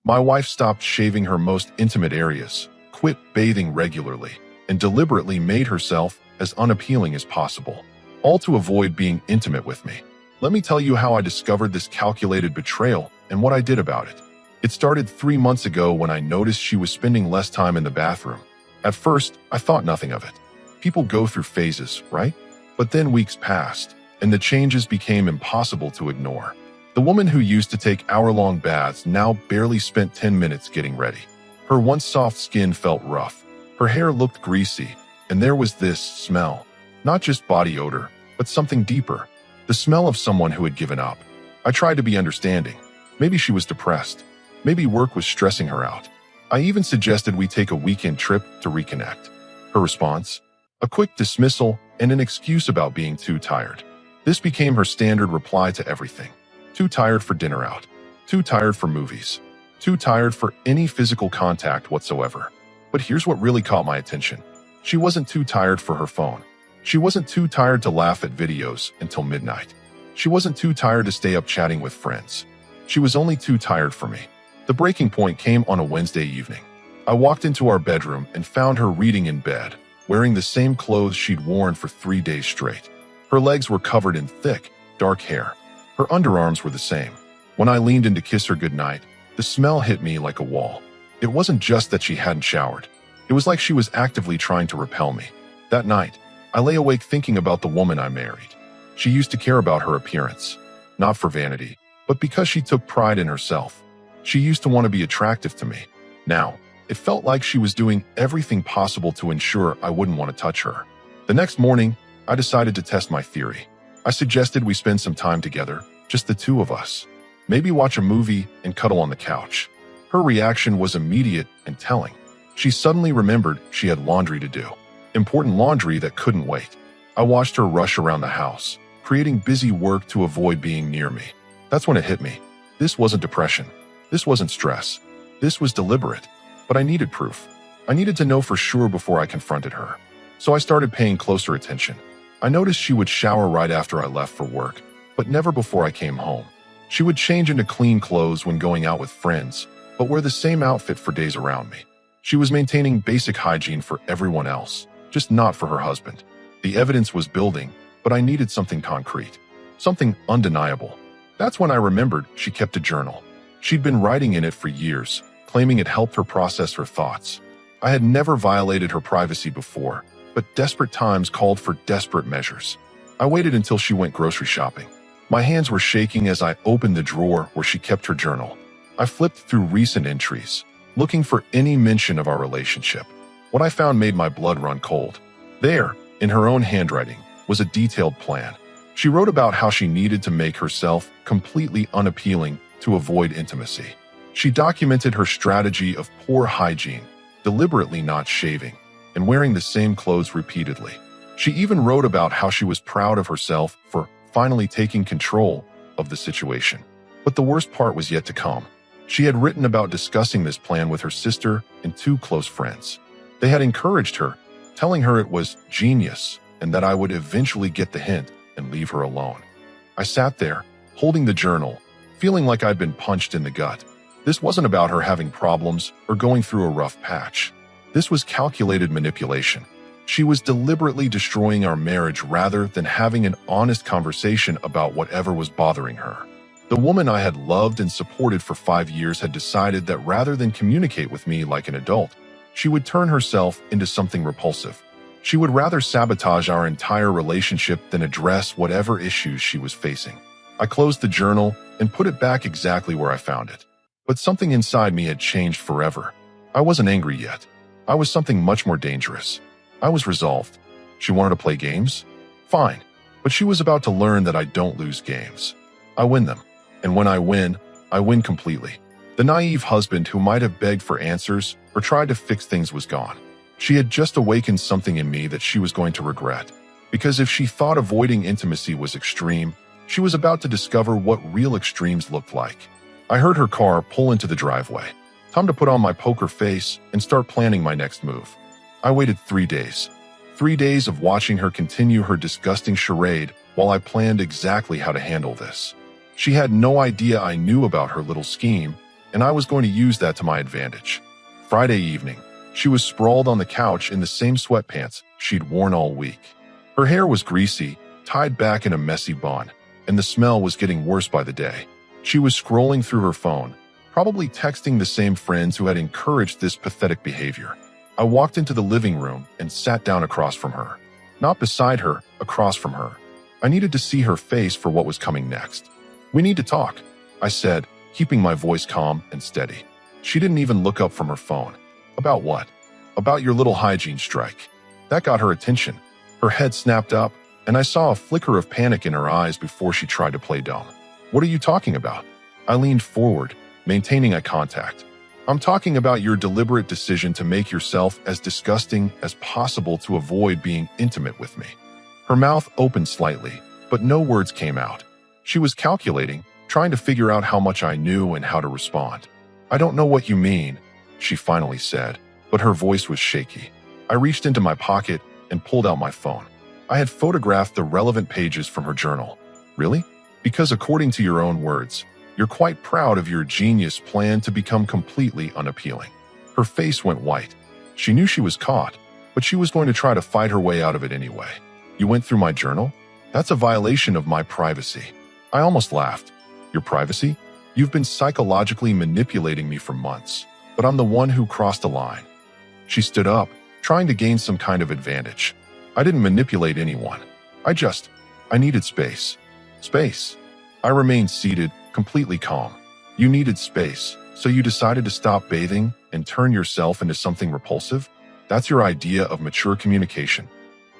My wife stopped shaving her most intimate areas, quit bathing regularly, and deliberately made herself as unappealing as possible, all to avoid being intimate with me. Let me tell you how I discovered this calculated betrayal and what I did about it. It started 3 months ago when I noticed she was spending less time in the bathroom. At first, I thought nothing of it. People go through phases, right? But then weeks passed, and the changes became impossible to ignore. The woman who used to take hour-long baths now barely spent 10 minutes getting ready. Her once soft skin felt rough. Her hair looked greasy, and there was this smell. Not just body odor, but something deeper. The smell of someone who had given up. I tried to be understanding. Maybe she was depressed. Maybe work was stressing her out. I even suggested we take a weekend trip to reconnect. Her response? A quick dismissal and an excuse about being too tired. This became her standard reply to everything. Too tired for dinner out. Too tired for movies. Too tired for any physical contact whatsoever. But here's what really caught my attention. She wasn't too tired for her phone. She wasn't too tired to laugh at videos until midnight. She wasn't too tired to stay up chatting with friends. She was only too tired for me. The breaking point came on a Wednesday evening. I walked into our bedroom and found her reading in bed, wearing the same clothes she'd worn for 3 days straight. Her legs were covered in thick, dark hair. Her underarms were the same. When I leaned in to kiss her goodnight, the smell hit me like a wall. It wasn't just that she hadn't showered. It was like she was actively trying to repel me. That night, I lay awake thinking about the woman I married. She used to care about her appearance, not for vanity, but because she took pride in herself. She used to want to be attractive to me. Now, it felt like she was doing everything possible to ensure I wouldn't want to touch her. The next morning, I decided to test my theory. I suggested we spend some time together, just the two of us. Maybe watch a movie and cuddle on the couch. Her reaction was immediate and telling. She suddenly remembered she had laundry to do. Important laundry that couldn't wait. I watched her rush around the house, creating busy work to avoid being near me. That's when it hit me. This wasn't depression. This wasn't stress. This was deliberate. But I needed proof. I needed to know for sure before I confronted her. So I started paying closer attention. I noticed she would shower right after I left for work, but never before I came home. She would change into clean clothes when going out with friends, but wear the same outfit for days around me. She was maintaining basic hygiene for everyone else, just not for her husband. The evidence was building, but I needed something concrete, something undeniable. That's when I remembered she kept a journal. She'd been writing in it for years, claiming it helped her process her thoughts. I had never violated her privacy before, but desperate times called for desperate measures. I waited until she went grocery shopping. My hands were shaking as I opened the drawer where she kept her journal. I flipped through recent entries, looking for any mention of our relationship. What I found made my blood run cold. There, in her own handwriting, was a detailed plan. She wrote about how she needed to make herself completely unappealing to avoid intimacy. She documented her strategy of poor hygiene, deliberately not shaving, and wearing the same clothes repeatedly. She even wrote about how she was proud of herself for finally taking control of the situation. But the worst part was yet to come. She had written about discussing this plan with her sister and 2 close friends. They had encouraged her, telling her it was genius and that I would eventually get the hint and leave her alone. I sat there, holding the journal, feeling like I'd been punched in the gut. This wasn't about her having problems or going through a rough patch. This was calculated manipulation. She was deliberately destroying our marriage rather than having an honest conversation about whatever was bothering her. The woman I had loved and supported for 5 years had decided that rather than communicate with me like an adult, she would turn herself into something repulsive. She would rather sabotage our entire relationship than address whatever issues she was facing. I closed the journal and put it back exactly where I found it. But something inside me had changed forever. I wasn't angry yet. I was something much more dangerous. I was resolved. She wanted to play games? Fine. But she was about to learn that I don't lose games. I win them. And when I win completely. The naive husband who might have begged for answers or tried to fix things was gone. She had just awakened something in me that she was going to regret. Because if she thought avoiding intimacy was extreme, she was about to discover what real extremes looked like. I heard her car pull into the driveway. Time to put on my poker face and start planning my next move. I waited 3 days. 3 days of watching her continue her disgusting charade while I planned exactly how to handle this. She had no idea I knew about her little scheme, and I was going to use that to my advantage. Friday evening, she was sprawled on the couch in the same sweatpants she'd worn all week. Her hair was greasy, tied back in a messy bun, and the smell was getting worse by the day. She was scrolling through her phone, probably texting the same friends who had encouraged this pathetic behavior. I walked into the living room and sat down across from her. Not beside her, across from her. I needed to see her face for what was coming next. "We need to talk," I said, keeping my voice calm and steady. She didn't even look up from her phone. "About what?" "About your little hygiene strike." That got her attention. Her head snapped up, and I saw a flicker of panic in her eyes before she tried to play dumb. "What are you talking about?" I leaned forward, maintaining eye contact. "I'm talking about your deliberate decision to make yourself as disgusting as possible to avoid being intimate with me." Her mouth opened slightly, but no words came out. She was calculating, trying to figure out how much I knew and how to respond. "I don't know what you mean," she finally said, but her voice was shaky. I reached into my pocket and pulled out my phone. I had photographed the relevant pages from her journal. "Really?" "Because according to your own words, you're quite proud of your genius plan to become completely unappealing." Her face went white. She knew she was caught, but she was going to try to fight her way out of it anyway. "You went through my journal? That's a violation of my privacy." I almost laughed. "Your privacy? You've been psychologically manipulating me for months, but I'm the one who crossed the line." She stood up, trying to gain some kind of advantage. "I didn't manipulate anyone. I needed space." "Space?" I remained seated, completely calm. "You needed space, so you decided to stop bathing and turn yourself into something repulsive? That's your idea of mature communication?"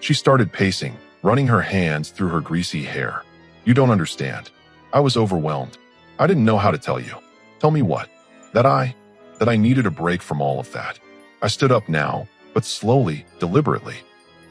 She started pacing, running her hands through her greasy hair. "You don't understand." I was overwhelmed. "I didn't know how to tell you." "Tell me what?" That I needed a break from all of that." I stood up now, but slowly, deliberately.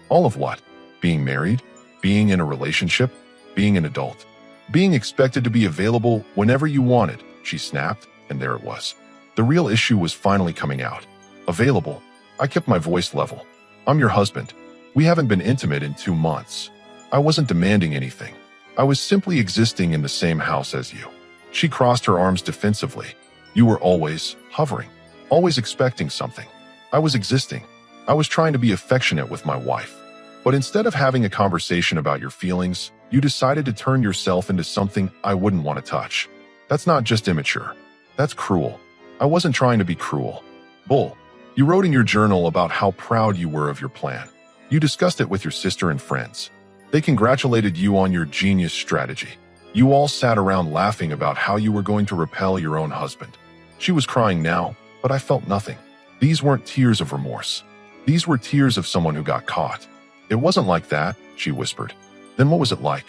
"All of what?" "Being married? Being in a relationship? Being an adult? Being expected to be available whenever you wanted," she snapped, and there it was. The real issue was finally coming out. "Available?" I kept my voice level. "I'm your husband. We haven't been intimate in 2 months. I wasn't demanding anything. I was simply existing in the same house as you." She crossed her arms defensively. "You were always hovering, always expecting something. I was existing. I was trying to be affectionate with my wife. But instead of having a conversation about your feelings, you decided to turn yourself into something I wouldn't want to touch. That's not just immature. That's cruel. I wasn't trying to be cruel." "Bull. You wrote in your journal about how proud you were of your plan. You discussed it with your sister and friends. They congratulated you on your genius strategy. You all sat around laughing about how you were going to repel your own husband." She was crying now, but I felt nothing. These weren't tears of remorse. These were tears of someone who got caught. "It wasn't like that," she whispered. "Then what was it like?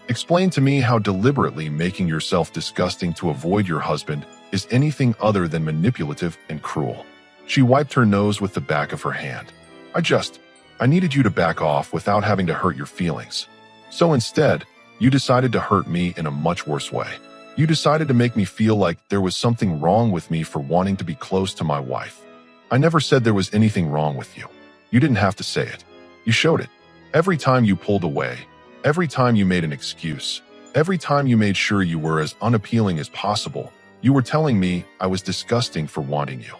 Explain to me how deliberately making yourself disgusting to avoid your husband is anything other than manipulative and cruel." She wiped her nose with the back of her hand. I needed you to back off without having to hurt your feelings. So instead, you decided to hurt me in a much worse way. You decided to make me feel like there was something wrong with me for wanting to be close to my wife. I never said there was anything wrong with you. You didn't have to say it. You showed it. Every time you pulled away, every time you made an excuse, every time you made sure you were as unappealing as possible, you were telling me I was disgusting for wanting you.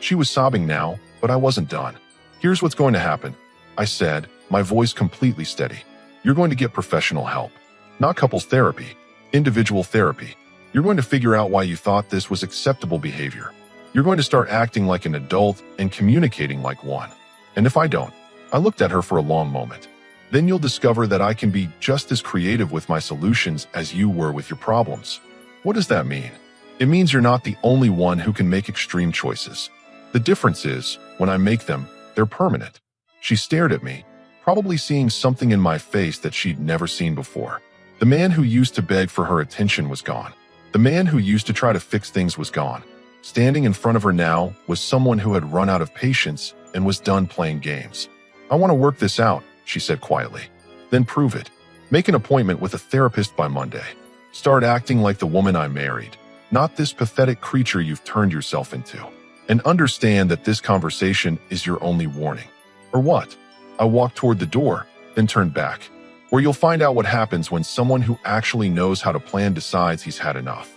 She was sobbing now, but I wasn't done. "Here's what's going to happen," I said, my voice completely steady. "You're going to get professional help. Not couples therapy, individual therapy. You're going to figure out why you thought this was acceptable behavior. You're going to start acting like an adult and communicating like one. And if I don't," I looked at her for a long moment, "then you'll discover that I can be just as creative with my solutions as you were with your problems." What does that mean? It means you're not the only one who can make extreme choices. The difference is, when I make them, they're permanent. She stared at me, probably seeing something in my face that she'd never seen before. The man who used to beg for her attention was gone. The man who used to try to fix things was gone. Standing in front of her now was someone who had run out of patience and was done playing games. "I want to work this out," she said quietly. "Then prove it. Make an appointment with a therapist by Monday. Start acting like the woman I married, not this pathetic creature you've turned yourself into. And understand that this conversation is your only warning." "Or what?" I walked toward the door, then turned back. "Where you'll find out what happens when someone who actually knows how to plan decides he's had enough."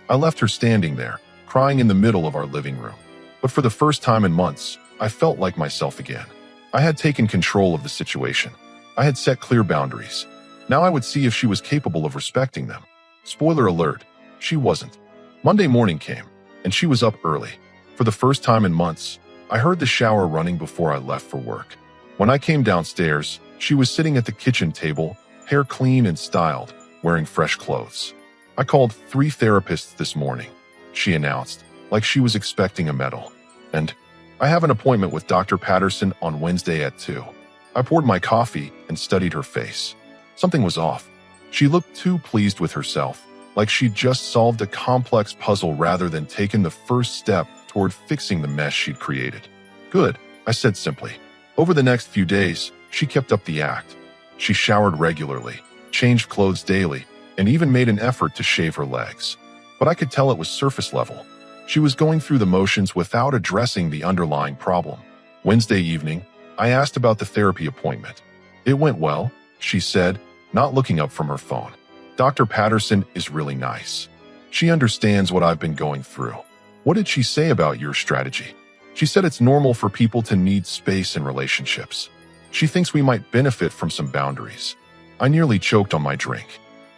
I left her standing there, crying in the middle of our living room. But for the first time in months, I felt like myself again. I had taken control of the situation. I had set clear boundaries. Now I would see if she was capable of respecting them. Spoiler alert, she wasn't. Monday morning came, and she was up early. For the first time in months, I heard the shower running before I left for work. When I came downstairs, she was sitting at the kitchen table, hair clean and styled, wearing fresh clothes. I called 3 therapists this morning, she announced, like she was expecting a medal. And I have an appointment with Dr. Patterson on Wednesday at 2. I poured my coffee and studied her face. Something was off. She looked too pleased with herself, like she'd just solved a complex puzzle rather than taken the first step toward fixing the mess she'd created. Good, I said simply. Over the next few days, she kept up the act. She showered regularly, changed clothes daily, and even made an effort to shave her legs. But I could tell it was surface level. She was going through the motions without addressing the underlying problem. Wednesday evening, I asked about the therapy appointment. It went well, she said, not looking up from her phone. Dr. Patterson is really nice. She understands what I've been going through. What did she say about your strategy? She said it's normal for people to need space in relationships. She thinks we might benefit from some boundaries. I nearly choked on my drink.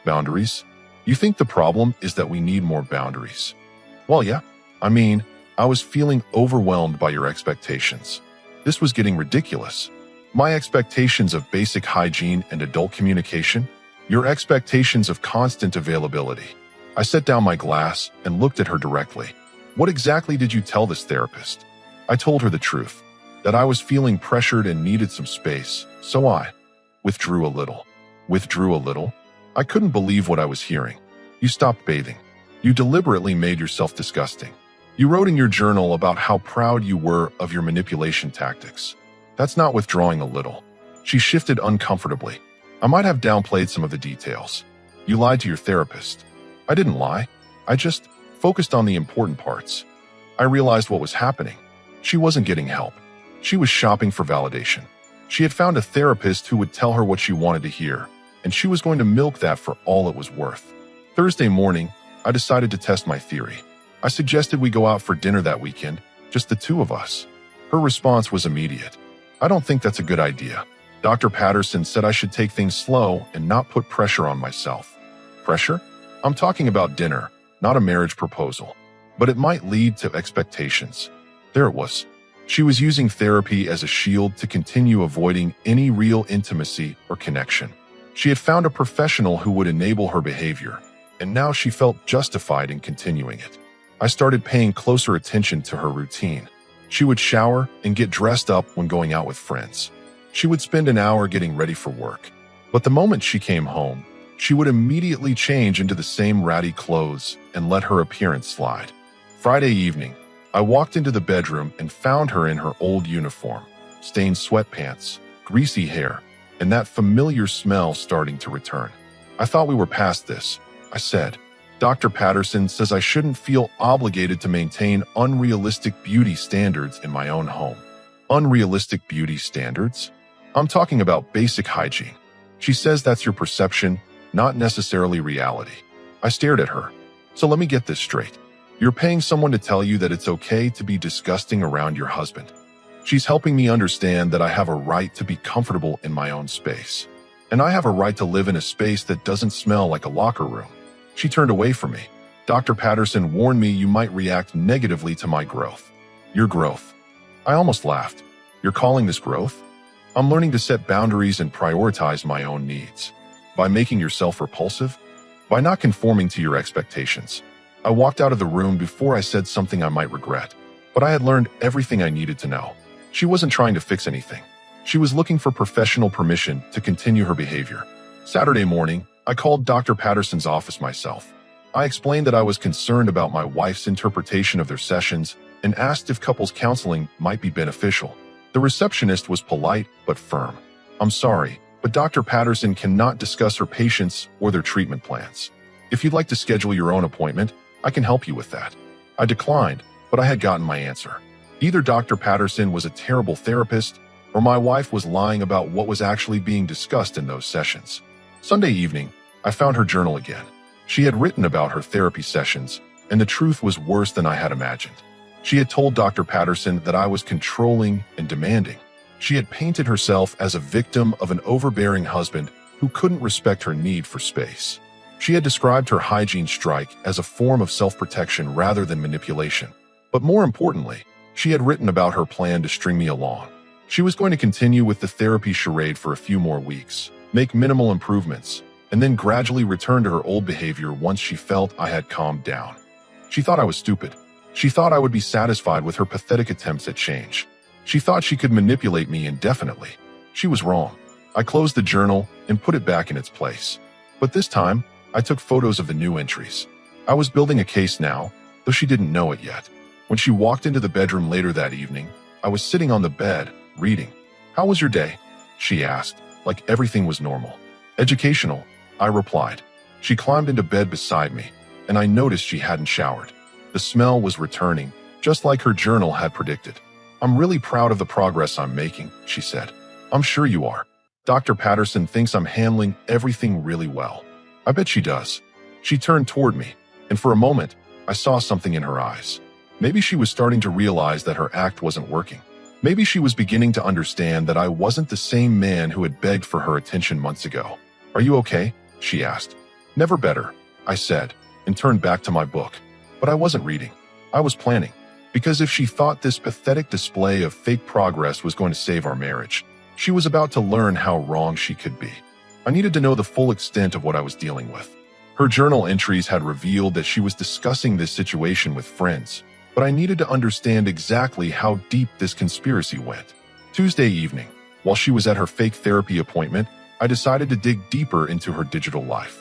Boundaries? You think the problem is that we need more boundaries? Well, yeah. I was feeling overwhelmed by your expectations. This was getting ridiculous. My expectations of basic hygiene and adult communication, your expectations of constant availability. I set down my glass and looked at her directly. What exactly did you tell this therapist? I told her the truth, that I was feeling pressured and needed some space, so I withdrew a little. Withdrew a little? I couldn't believe what I was hearing. You stopped bathing. You deliberately made yourself disgusting. You wrote in your journal about how proud you were of your manipulation tactics. That's not withdrawing a little. She shifted uncomfortably. I might have downplayed some of the details. You lied to your therapist. I didn't lie. I just focused on the important parts. I realized what was happening. She wasn't getting help. She was shopping for validation. She had found a therapist who would tell her what she wanted to hear, and she was going to milk that for all it was worth. Thursday morning, I decided to test my theory. I suggested we go out for dinner that weekend, just the 2 of us. Her response was immediate. I don't think that's a good idea. Dr. Patterson said I should take things slow and not put pressure on myself. Pressure? I'm talking about dinner, not a marriage proposal. But it might lead to expectations. There it was. She was using therapy as a shield to continue avoiding any real intimacy or connection. She had found a professional who would enable her behavior, and now she felt justified in continuing it. I started paying closer attention to her routine. She would shower and get dressed up when going out with friends. She would spend an hour getting ready for work. But the moment she came home, she would immediately change into the same ratty clothes and let her appearance slide. Friday evening, I walked into the bedroom and found her in her old uniform, stained sweatpants, greasy hair, and that familiar smell starting to return. I thought we were past this, I said. Dr. Patterson says I shouldn't feel obligated to maintain unrealistic beauty standards in my own home. Unrealistic beauty standards? I'm talking about basic hygiene. She says that's your perception, not necessarily reality. I stared at her. So let me get this straight. You're paying someone to tell you that it's okay to be disgusting around your husband. She's helping me understand that I have a right to be comfortable in my own space. And I have a right to live in a space that doesn't smell like a locker room. She turned away from me. Dr. Patterson warned me you might react negatively to my growth. Your growth. I almost laughed. You're calling this growth? I'm learning to set boundaries and prioritize my own needs. By making yourself repulsive? By not conforming to your expectations. I walked out of the room before I said something I might regret. But I had learned everything I needed to know. She wasn't trying to fix anything. She was looking for professional permission to continue her behavior. Saturday morning, I called Dr. Patterson's office myself. I explained that I was concerned about my wife's interpretation of their sessions and asked if couples counseling might be beneficial. The receptionist was polite but firm. I'm sorry, but Dr. Patterson cannot discuss her patients or their treatment plans. If you'd like to schedule your own appointment, I can help you with that. I declined, but I had gotten my answer. Either Dr. Patterson was a terrible therapist, or my wife was lying about what was actually being discussed in those sessions. Sunday evening, I found her journal again. She had written about her therapy sessions, and the truth was worse than I had imagined. She had told Dr. Patterson that I was controlling and demanding. She had painted herself as a victim of an overbearing husband who couldn't respect her need for space. She had described her hygiene strike as a form of self-protection rather than manipulation. But more importantly, she had written about her plan to string me along. She was going to continue with the therapy charade for a few more weeks, make minimal improvements, and then gradually return to her old behavior once she felt I had calmed down. She thought I was stupid. She thought I would be satisfied with her pathetic attempts at change. She thought she could manipulate me indefinitely. She was wrong. I closed the journal and put it back in its place. But this time, I took photos of the new entries. I was building a case now, though she didn't know it yet. When she walked into the bedroom later that evening, I was sitting on the bed, reading. "How was your day?" she asked, like everything was normal. "Educational," I replied. She climbed into bed beside me, and I noticed she hadn't showered. The smell was returning, just like her journal had predicted. "I'm really proud of the progress I'm making," she said. "I'm sure you are. Dr. Patterson thinks I'm handling everything really well." "I bet she does." She turned toward me, and for a moment, I saw something in her eyes. Maybe she was starting to realize that her act wasn't working. Maybe she was beginning to understand that I wasn't the same man who had begged for her attention months ago. "Are you okay?" she asked. "Never better," I said, and turned back to my book. But I wasn't reading. I was planning. Because if she thought this pathetic display of fake progress was going to save our marriage, she was about to learn how wrong she could be. I needed to know the full extent of what I was dealing with. Her journal entries had revealed that she was discussing this situation with friends, but I needed to understand exactly how deep this conspiracy went. Tuesday evening, while she was at her fake therapy appointment, I decided to dig deeper into her digital life.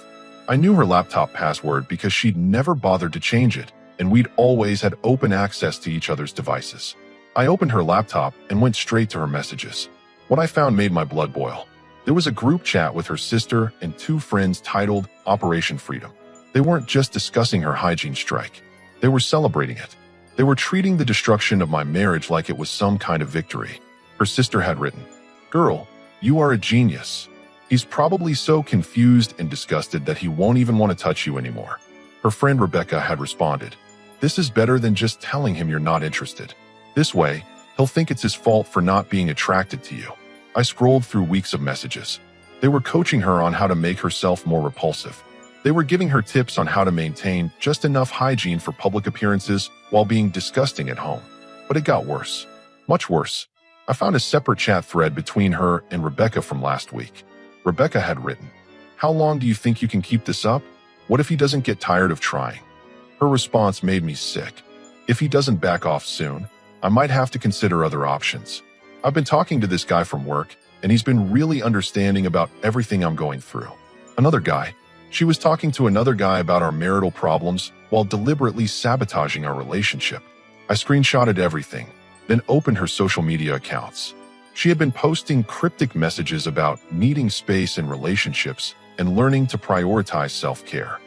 I knew her laptop password because she'd never bothered to change it, and we'd always had open access to each other's devices. I opened her laptop and went straight to her messages. What I found made my blood boil. There was a group chat with her sister and two friends titled Operation Freedom. They weren't just discussing her hygiene strike. They were celebrating it. They were treating the destruction of my marriage like it was some kind of victory. Her sister had written, "Girl, you are a genius. He's probably so confused and disgusted that he won't even want to touch you anymore." Her friend Rebecca had responded, "This is better than just telling him you're not interested. This way, he'll think it's his fault for not being attracted to you." I scrolled through weeks of messages. They were coaching her on how to make herself more repulsive. They were giving her tips on how to maintain just enough hygiene for public appearances while being disgusting at home. But it got worse. Much worse. I found a separate chat thread between her and Rebecca from last week. Rebecca had written, "How long do you think you can keep this up? What if he doesn't get tired of trying?" Her response made me sick. If he doesn't back off soon, I might have to consider other options. I've been talking to this guy from work, and he's been really understanding about everything I'm going through. Another guy. She was talking to another guy about our marital problems while deliberately sabotaging our relationship. I screenshotted everything, then opened her social media accounts. She had been posting cryptic messages about needing space in relationships and learning to prioritize self-care.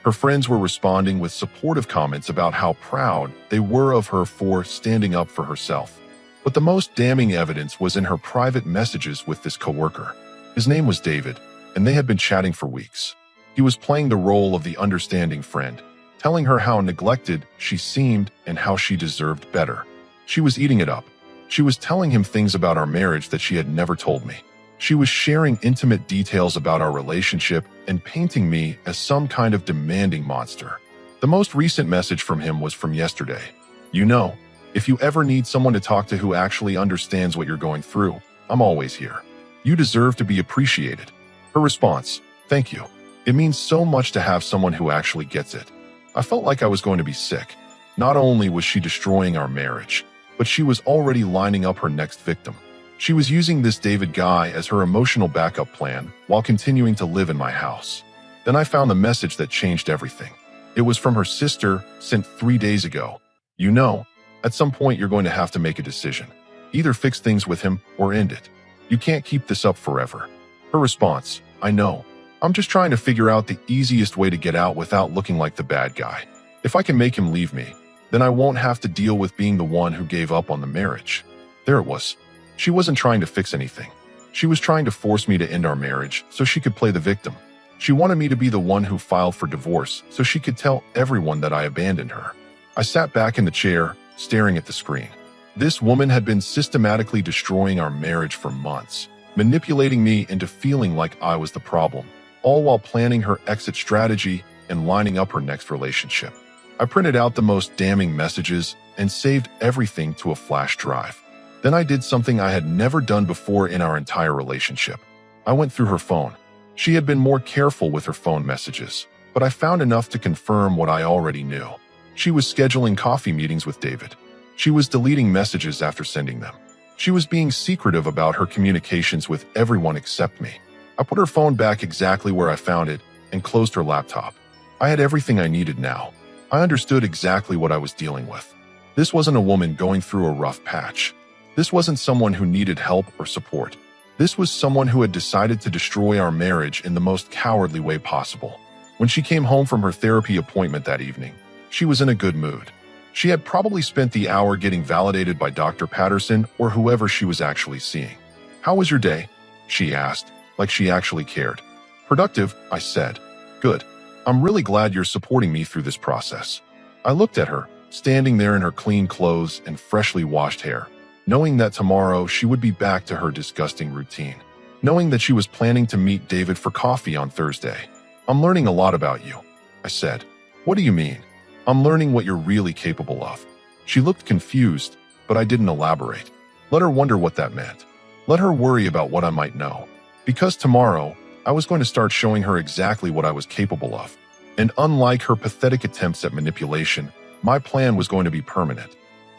Her friends were responding with supportive comments about how proud they were of her for standing up for herself. But the most damning evidence was in her private messages with this coworker. His name was David, and they had been chatting for weeks. He was playing the role of the understanding friend, telling her how neglected she seemed and how she deserved better. She was eating it up. She was telling him things about our marriage that she had never told me. She was sharing intimate details about our relationship and painting me as some kind of demanding monster. The most recent message from him was from yesterday. "You know, if you ever need someone to talk to who actually understands what you're going through, I'm always here. You deserve to be appreciated." Her response, "Thank you. It means so much to have someone who actually gets it." I felt like I was going to be sick. Not only was she destroying our marriage, but she was already lining up her next victim. She was using this David guy as her emotional backup plan while continuing to live in my house. Then I found the message that changed everything. It was from her sister, sent 3 days ago. "You know, at some point you're going to have to make a decision. Either fix things with him or end it. You can't keep this up forever." Her response, "I know. I'm just trying to figure out the easiest way to get out without looking like the bad guy. If I can make him leave me, then I won't have to deal with being the one who gave up on the marriage." There it was. She wasn't trying to fix anything. She was trying to force me to end our marriage so she could play the victim. She wanted me to be the one who filed for divorce so she could tell everyone that I abandoned her. I sat back in the chair, staring at the screen. This woman had been systematically destroying our marriage for months, manipulating me into feeling like I was the problem, all while planning her exit strategy and lining up her next relationship. I printed out the most damning messages and saved everything to a flash drive. Then I did something I had never done before in our entire relationship. I went through her phone. She had been more careful with her phone messages, but I found enough to confirm what I already knew. She was scheduling coffee meetings with David. She was deleting messages after sending them. She was being secretive about her communications with everyone except me. I put her phone back exactly where I found it and closed her laptop. I had everything I needed now. I understood exactly what I was dealing with. This wasn't a woman going through a rough patch. This wasn't someone who needed help or support. This was someone who had decided to destroy our marriage in the most cowardly way possible. When she came home from her therapy appointment that evening, she was in a good mood. She had probably spent the hour getting validated by Dr. Patterson or whoever she was actually seeing. "How was your day?" she asked, like she actually cared. "Productive," I said. "Good. I'm really glad you're supporting me through this process." I looked at her, standing there in her clean clothes and freshly washed hair, knowing that tomorrow she would be back to her disgusting routine, knowing that she was planning to meet David for coffee on Thursday. "I'm learning a lot about you," I said. "What do you mean?" "I'm learning what you're really capable of." She looked confused, but I didn't elaborate. Let her wonder what that meant. Let her worry about what I might know. Because tomorrow, I was going to start showing her exactly what I was capable of. And unlike her pathetic attempts at manipulation, my plan was going to be permanent.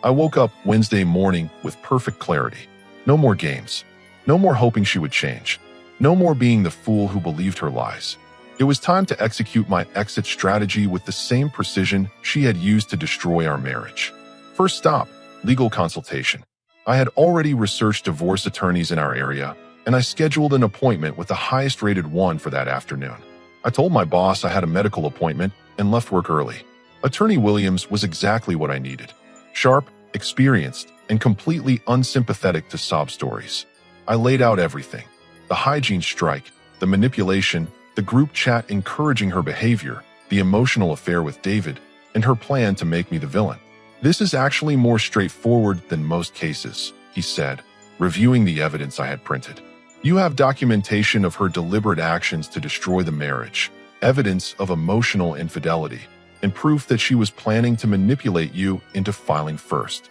I woke up Wednesday morning with perfect clarity. No more games. No more hoping she would change. No more being the fool who believed her lies. It was time to execute my exit strategy with the same precision she had used to destroy our marriage. First stop, legal consultation. I had already researched divorce attorneys in our area, and I scheduled an appointment with the highest-rated one for that afternoon. I told my boss I had a medical appointment and left work early. Attorney Williams was exactly what I needed. Sharp, experienced, and completely unsympathetic to sob stories. I laid out everything. The hygiene strike, the manipulation, the group chat encouraging her behavior, the emotional affair with David, and her plan to make me the villain. "This is actually more straightforward than most cases," he said, reviewing the evidence I had printed. "You have documentation of her deliberate actions to destroy the marriage, evidence of emotional infidelity, and proof that she was planning to manipulate you into filing first.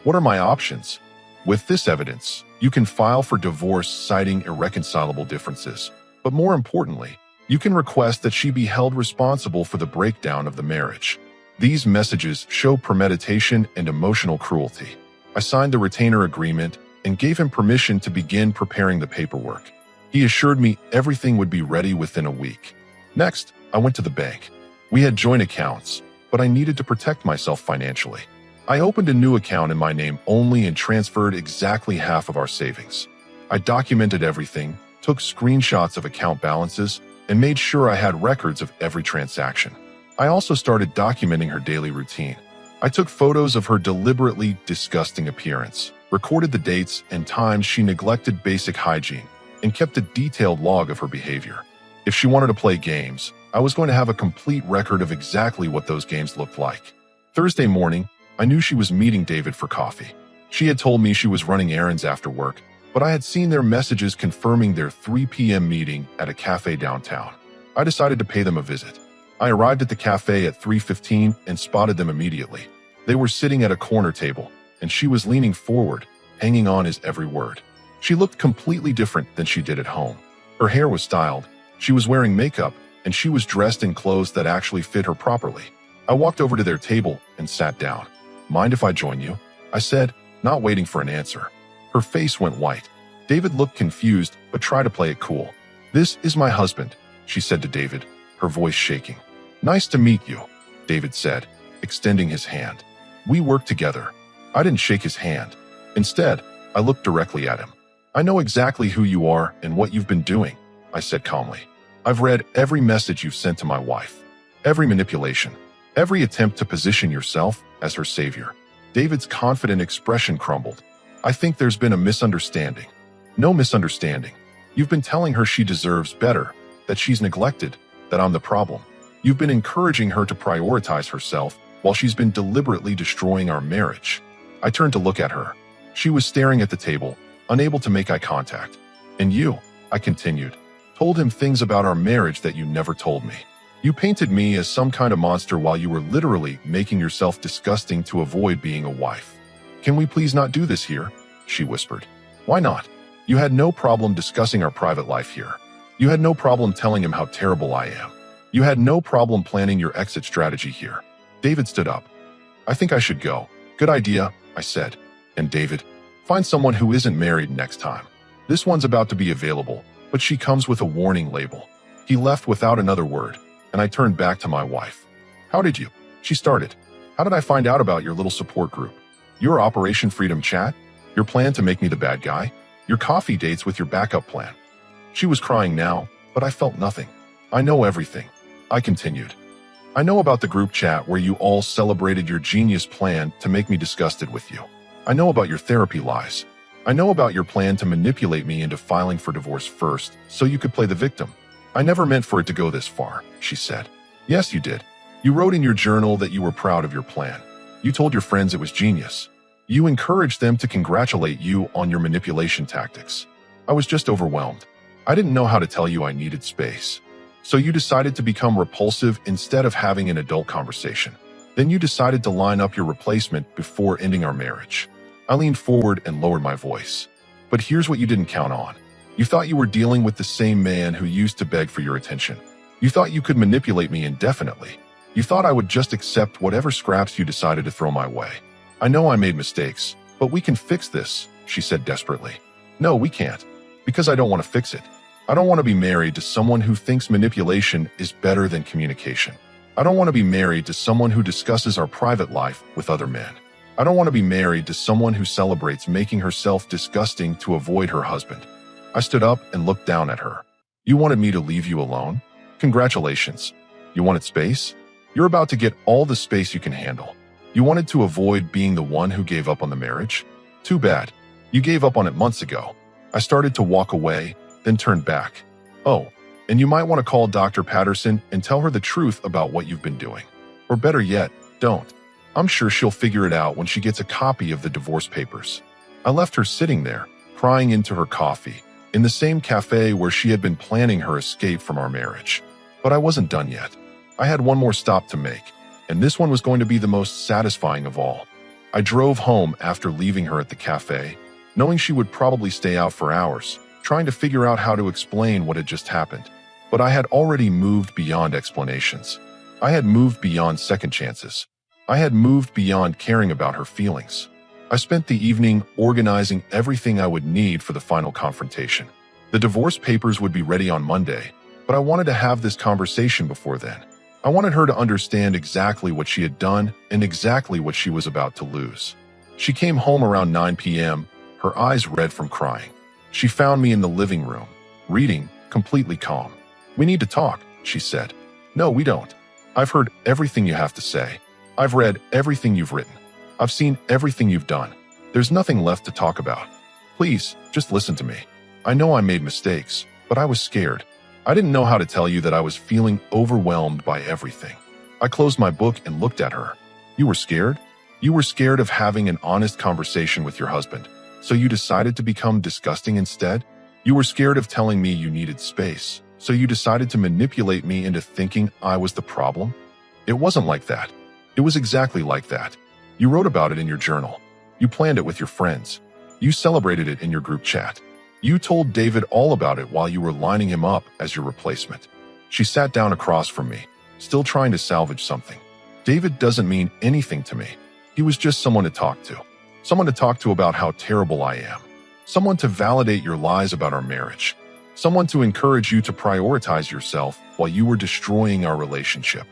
What are my options? With this evidence, you can file for divorce citing irreconcilable differences. But more importantly, you can request that she be held responsible for the breakdown of the marriage. These messages show premeditation and emotional cruelty. I signed the retainer agreement and gave him permission to begin preparing the paperwork. He assured me everything would be ready within a week. Next, I went to the bank. We had joint accounts, but I needed to protect myself financially. I opened a new account in my name only and transferred exactly half of our savings. I documented everything, took screenshots of account balances, and made sure I had records of every transaction. I also started documenting her daily routine. I took photos of her deliberately disgusting appearance, recorded the dates and times she neglected basic hygiene, and kept a detailed log of her behavior. If she wanted to play games, I was going to have a complete record of exactly what those games looked like. Thursday morning, I knew she was meeting David for coffee. She had told me she was running errands after work, but I had seen their messages confirming their 3 p.m. meeting at a cafe downtown. I decided to pay them a visit. I arrived at the cafe at 3:15 and spotted them immediately. They were sitting at a corner table, and she was leaning forward, hanging on his every word. She looked completely different than she did at home. Her hair was styled, she was wearing makeup, and she was dressed in clothes that actually fit her properly. I walked over to their table and sat down. "Mind if I join you?" I said, not waiting for an answer. Her face went white. David looked confused, but tried to play it cool. "This is my husband," she said to David, her voice shaking. "Nice to meet you," David said, extending his hand. "We work together." I didn't shake his hand. Instead, I looked directly at him. "I know exactly who you are and what you've been doing," I said calmly. "I've read every message you've sent to my wife. Every manipulation. Every attempt to position yourself as her savior." David's confident expression crumbled. "I think there's been a misunderstanding." "No misunderstanding. You've been telling her she deserves better, that she's neglected, that I'm the problem. You've been encouraging her to prioritize herself while she's been deliberately destroying our marriage." I turned to look at her. She was staring at the table, unable to make eye contact. "And you," I continued, "told him things about our marriage that you never told me. You painted me as some kind of monster while you were literally making yourself disgusting to avoid being a wife." "Can we please not do this here?" she whispered. "Why not? You had no problem discussing our private life here. You had no problem telling him how terrible I am. You had no problem planning your exit strategy here." David stood up. "I think I should go." "Good idea," I said. "And David, find someone who isn't married next time. This one's about to be available, but she comes with a warning label." He left without another word, and I turned back to my wife. "How did you?" she started. "How did I find out about your little support group? Your Operation Freedom chat? Your plan to make me the bad guy? Your coffee dates with your backup plan?" She was crying now, but I felt nothing. "I know everything," I continued. "I know about the group chat where you all celebrated your genius plan to make me disgusted with you. I know about your therapy lies. I know about your plan to manipulate me into filing for divorce first so you could play the victim. I never meant for it to go this far," she said. "Yes, you did. You wrote in your journal that you were proud of your plan. You told your friends it was genius. You encouraged them to congratulate you on your manipulation tactics. I was just overwhelmed. I didn't know how to tell you I needed space. So you decided to become repulsive instead of having an adult conversation. Then you decided to line up your replacement before ending our marriage." I leaned forward and lowered my voice. "But here's what you didn't count on. You thought you were dealing with the same man who used to beg for your attention. You thought you could manipulate me indefinitely. You thought I would just accept whatever scraps you decided to throw my way. I know I made mistakes, but we can fix this," she said desperately. "No, we can't. Because I don't want to fix it. I don't want to be married to someone who thinks manipulation is better than communication. I don't want to be married to someone who discusses our private life with other men. I don't want to be married to someone who celebrates making herself disgusting to avoid her husband." I stood up and looked down at her. "You wanted me to leave you alone? Congratulations. You wanted space? You're about to get all the space you can handle. You wanted to avoid being the one who gave up on the marriage? Too bad. You gave up on it months ago." I started to walk away, then turned back. "Oh, and you might want to call Dr. Patterson and tell her the truth about what you've been doing. Or better yet, don't. I'm sure she'll figure it out when she gets a copy of the divorce papers." I left her sitting there, crying into her coffee, in the same cafe where she had been planning her escape from our marriage. But I wasn't done yet. I had one more stop to make, and this one was going to be the most satisfying of all. I drove home after leaving her at the cafe, knowing she would probably stay out for hours, trying to figure out how to explain what had just happened. But I had already moved beyond explanations. I had moved beyond second chances. I had moved beyond caring about her feelings. I spent the evening organizing everything I would need for the final confrontation. The divorce papers would be ready on Monday, but I wanted to have this conversation before then. I wanted her to understand exactly what she had done and exactly what she was about to lose. She came home around 9 p.m., her eyes red from crying. She found me in the living room, reading, completely calm. "We need to talk," she said. "No, we don't. I've heard everything you have to say. I've read everything you've written. I've seen everything you've done. There's nothing left to talk about. Please, just listen to me. I know I made mistakes, but I was scared. I didn't know how to tell you that I was feeling overwhelmed by everything." I closed my book and looked at her. "You were scared? You were scared of having an honest conversation with your husband, so you decided to become disgusting instead? You were scared of telling me you needed space, so you decided to manipulate me into thinking I was the problem? It wasn't like that. It was exactly like that. You wrote about it in your journal. You planned it with your friends. You celebrated it in your group chat. You told David all about it while you were lining him up as your replacement." She sat down across from me, still trying to salvage something. "David doesn't mean anything to me. He was just someone to talk to. Someone to talk to about how terrible I am. Someone to validate your lies about our marriage. Someone to encourage you to prioritize yourself while you were destroying our relationship.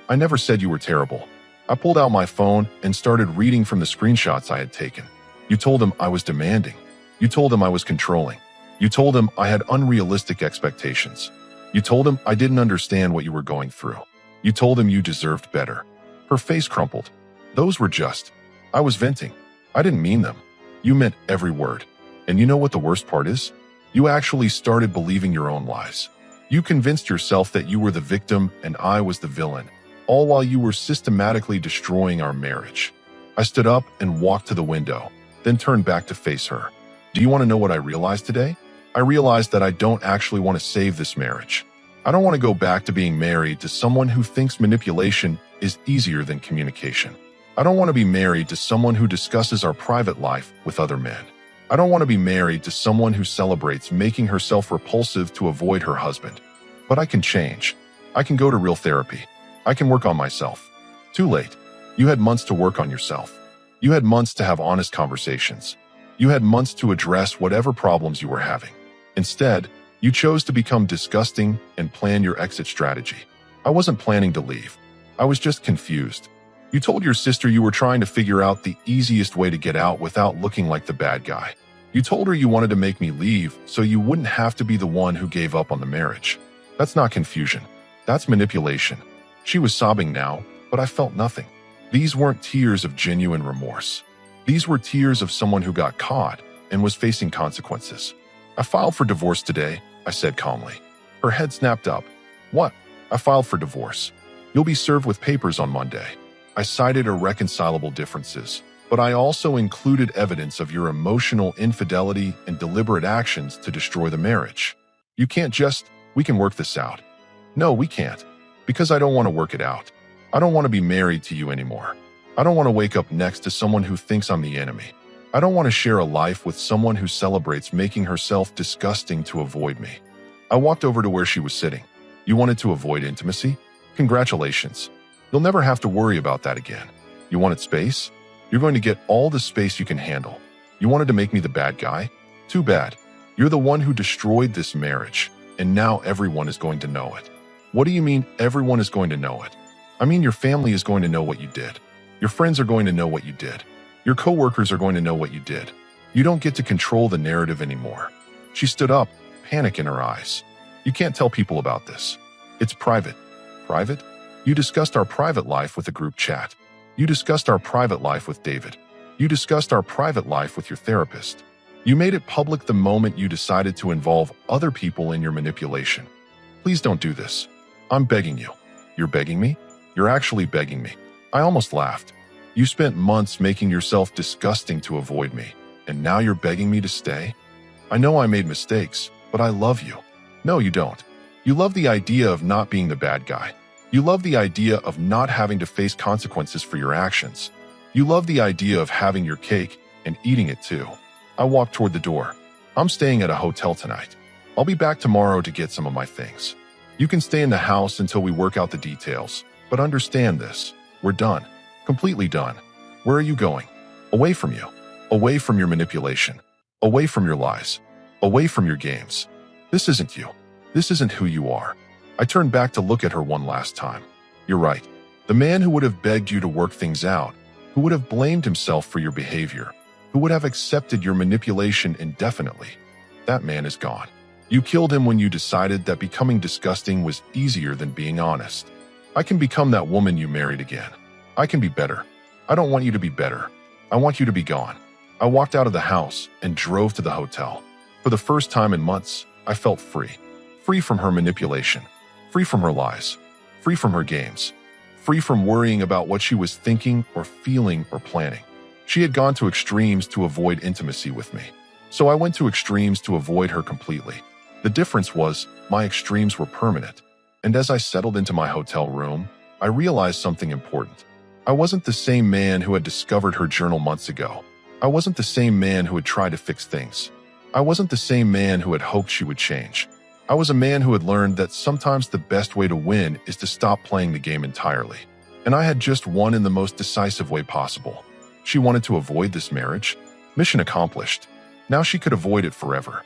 I never said you were terrible." I pulled out my phone and started reading from the screenshots I had taken. "You told him I was demanding. You told him I was controlling. You told him I had unrealistic expectations. You told him I didn't understand what you were going through. You told him you deserved better." Her face crumpled. "Those were just. I was venting. I didn't mean them. You meant every word. And you know what the worst part is? You actually started believing your own lies. You convinced yourself that you were the victim and I was the villain, all while you were systematically destroying our marriage. I stood up and walked to the window, then turned back to face her. Do you want to know what I realized today? I realized that I don't actually want to save this marriage. I don't want to go back to being married to someone who thinks manipulation is easier than communication. I don't want to be married to someone who discusses our private life with other men. I don't want to be married to someone who celebrates making herself repulsive to avoid her husband. But I can change. I can go to real therapy. I can work on myself. Too late. You had months to work on yourself. You had months to have honest conversations. You had months to address whatever problems you were having. Instead, you chose to become disgusting and plan your exit strategy. I wasn't planning to leave. I was just confused. You told your sister you were trying to figure out the easiest way to get out without looking like the bad guy. You told her you wanted to make me leave so you wouldn't have to be the one who gave up on the marriage. That's not confusion. That's manipulation. She was sobbing now, but I felt nothing. These weren't tears of genuine remorse. These were tears of someone who got caught and was facing consequences. I filed for divorce today, I said calmly. Her head snapped up. What? I filed for divorce. You'll be served with papers on Monday. I cited irreconcilable differences, but I also included evidence of your emotional infidelity and deliberate actions to destroy the marriage. You can't just, we can work this out. No, we can't, because I don't want to work it out. I don't want to be married to you anymore. I don't want to wake up next to someone who thinks I'm the enemy. I don't want to share a life with someone who celebrates making herself disgusting to avoid me. I walked over to where she was sitting. You wanted to avoid intimacy? Congratulations. You'll never have to worry about that again. You wanted space? You're going to get all the space you can handle. You wanted to make me the bad guy? Too bad. You're the one who destroyed this marriage, and now everyone is going to know it. What do you mean everyone is going to know it? I mean your family is going to know what you did. Your friends are going to know what you did. Your coworkers are going to know what you did. You don't get to control the narrative anymore. She stood up, panic in her eyes. You can't tell people about this. It's private. Private? You discussed our private life with a group chat. You discussed our private life with David. You discussed our private life with your therapist. You made it public the moment you decided to involve other people in your manipulation. Please don't do this. I'm begging you. You're begging me? You're actually begging me. I almost laughed. You spent months making yourself disgusting to avoid me, and now you're begging me to stay? I know I made mistakes, but I love you. No, you don't. You love the idea of not being the bad guy. You love the idea of not having to face consequences for your actions. You love the idea of having your cake and eating it too. I walked toward the door. I'm staying at a hotel tonight. I'll be back tomorrow to get some of my things. You can stay in the house until we work out the details, but understand this. We're done. Completely done. Where are you going? Away from you. Away from your manipulation. Away from your lies. Away from your games. This isn't you. This isn't who you are. I turned back to look at her one last time. You're right. The man who would have begged you to work things out, who would have blamed himself for your behavior, who would have accepted your manipulation indefinitely, that man is gone. You killed him when you decided that becoming disgusting was easier than being honest. I can become that woman you married again. I can be better. I don't want you to be better. I want you to be gone. I walked out of the house and drove to the hotel. For the first time in months, I felt free. Free from her manipulation. Free from her lies. Free from her games. Free from worrying about what she was thinking or feeling or planning. She had gone to extremes to avoid intimacy with me. So I went to extremes to avoid her completely. The difference was, my extremes were permanent. And as I settled into my hotel room, I realized something important. I wasn't the same man who had discovered her journal months ago. I wasn't the same man who had tried to fix things. I wasn't the same man who had hoped she would change. I was a man who had learned that sometimes the best way to win is to stop playing the game entirely. And I had just won in the most decisive way possible. She wanted to avoid this marriage. Mission accomplished. Now she could avoid it forever.